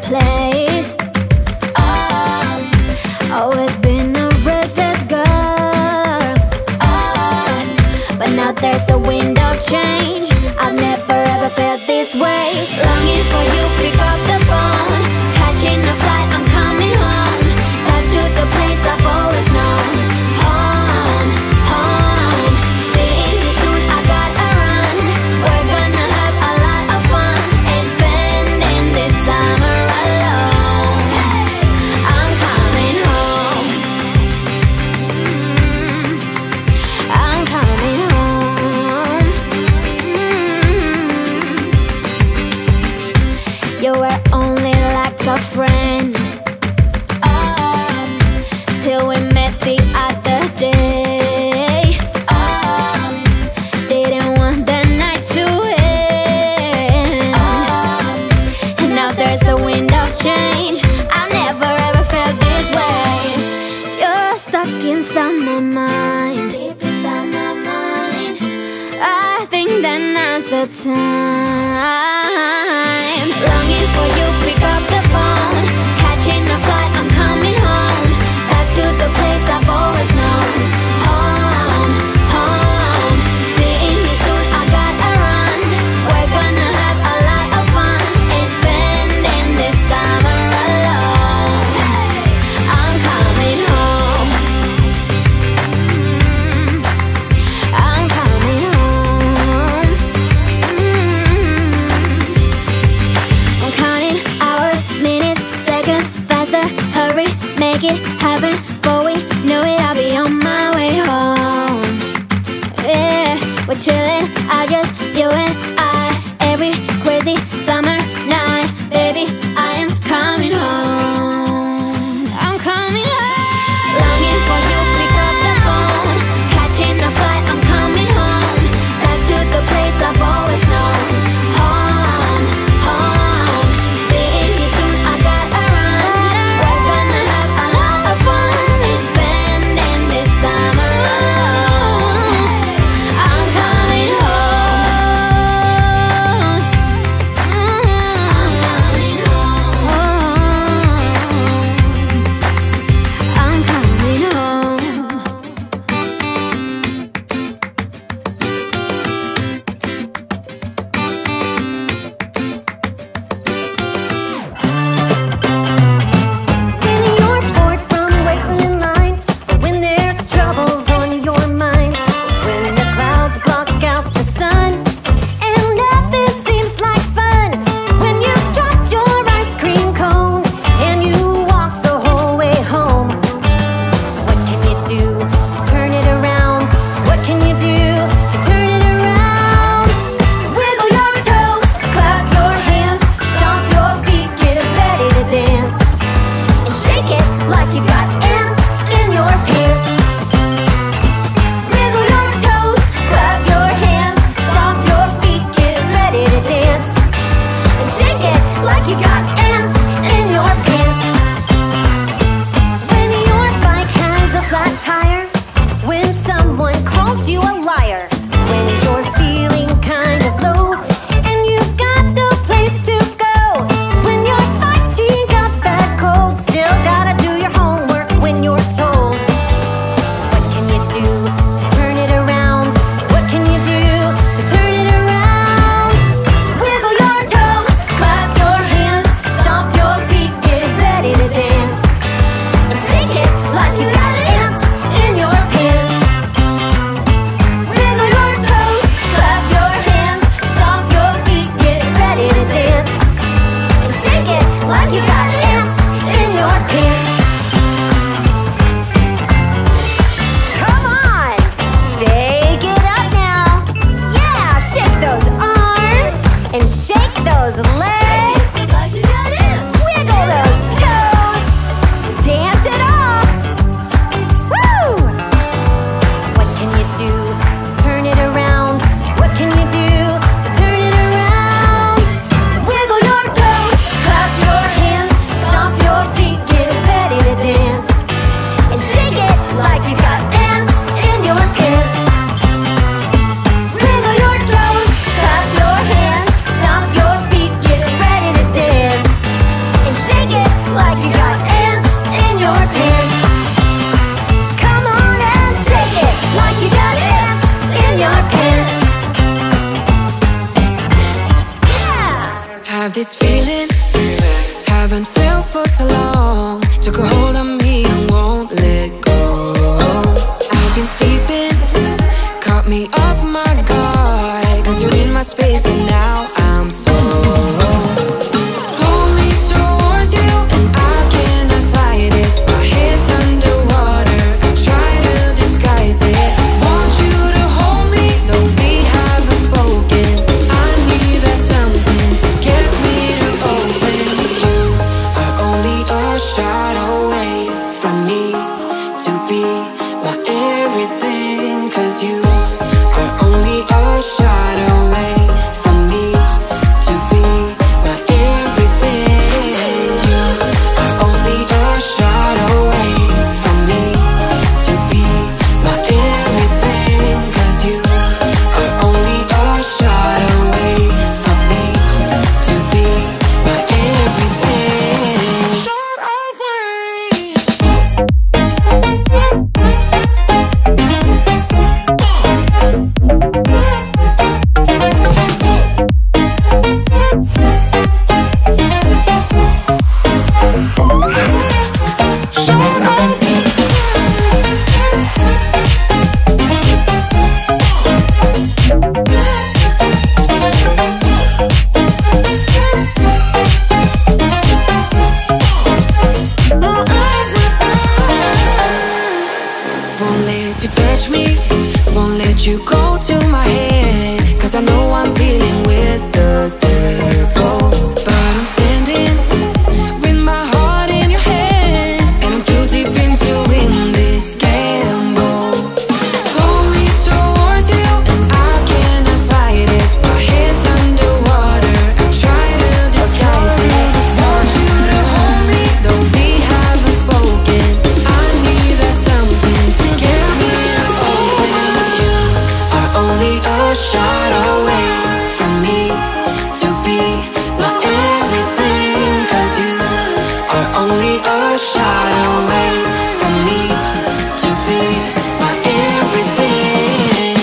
place. Oh, always been a restless girl. Oh, but now there's a wind of change. I've never ever felt this way. Longing for you, pick up the phone. Catching a flight, I'm coming home. Back to the place I've always known. Home, home. Seeing you soon, I gotta run. We're gonna have a lot of fun and spending this summer alone. I'm coming home. I'm coming home. You were only like a friend. Till we met the other day. Didn't want the night to end. And now there's a wind of change. I've never ever felt this way. You're stuck inside my mind, deep inside my mind. I think that now's the time. Longing for you, pick up the phone. Catching a flight, I'm coming home. Back to the place I've always known. Home, home. Seeing you soon, I gotta run. We're gonna have a lot of fun and spending this summer alone. I'm coming home. I'm coming home. I'm counting hours, minutes, seconds, faster. Hurry, make it happen. Before we know it, I'll be on my way home. Yeah, we're chilling, I just, you and I. Every crazy summer night, baby, I am coming home. I'm coming home. Longing for you, pick up the phone. Catching a flight, I'm coming home. Back to the place I've always known. Home, home. Seeing you soon, I gotta run. We're gonna have a lot of fun and spending this summer alone. I'm coming home. I'm coming home. I'm coming home. When you're bored from waiting in line, or when there's troubles on your mind, when the clouds block out the sun and nothing seems like fun, when you've dropped your ice cream cone and you walked the whole way home, what can you do to turn it around? What can you do to turn it around? Wiggle your toes, clap your hands, stomp your feet, get ready to dance. And shake it like you got ants in your pants. Wiggle your toes, clap your hands, stomp your feet, get ready to dance. And shake it like you got ants in your pants. When your bike has a flat tire, when someone calls you a liar, when you're feeling kind of low and you've got no place to go, when you're fighting got that cold, still gotta do your homework when you're told. What can you do to turn it around? What can you do to turn it around? Wiggle your toes, clap your hands, stomp your feet, get ready to dance. So shake it like you got ants in your pants. Wiggle your toes, clap your hands, stomp your feet, get ready to dance. So shake it like you got ants in your pants. Come on, shake it up now. Yeah, shake those arms and shake those legs. Wiggle those toes, dance it off. Woo! What can you do to turn it around? What can you do to turn it around? Wiggle your toes, clap your hands, stomp your feet, get ready to dance. And shake it like you got ants in your pants. Wiggle your toes, clap your hands, stomp your feet, get ready have this feeling, haven't felt for so long. Took a hold of me and won't let go. I've been sleeping, caught me off my guard, 'cause you're in my space and now I'm so. Hold me towards you and I cannot fight it. My head's underwater, I try to disguise it. Want you to hold me, though we haven't spoken. I need that something to get me to open. You are only a shot away from me to be my everything. 'Cause you are only a shot away from me to be my everything. You are only a shot away from me to be my everything. 'Cause you are only a shot away from me to be my everything. Shot away. Won't let you touch me, won't let you go to my head, 'cause I know I'm dealing with the devil. But I'm standing with my heart in your hand, and I'm too deep into in this gamble. Hold me towards you and I cannot fight it. My head's underwater, I try to disguise it. Want you to hold me, though we haven't spoken. I need that something to get me to open. You are only a shot away from me to be my everything. 'Cause you are only a shot away from me to be my everything.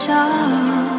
show.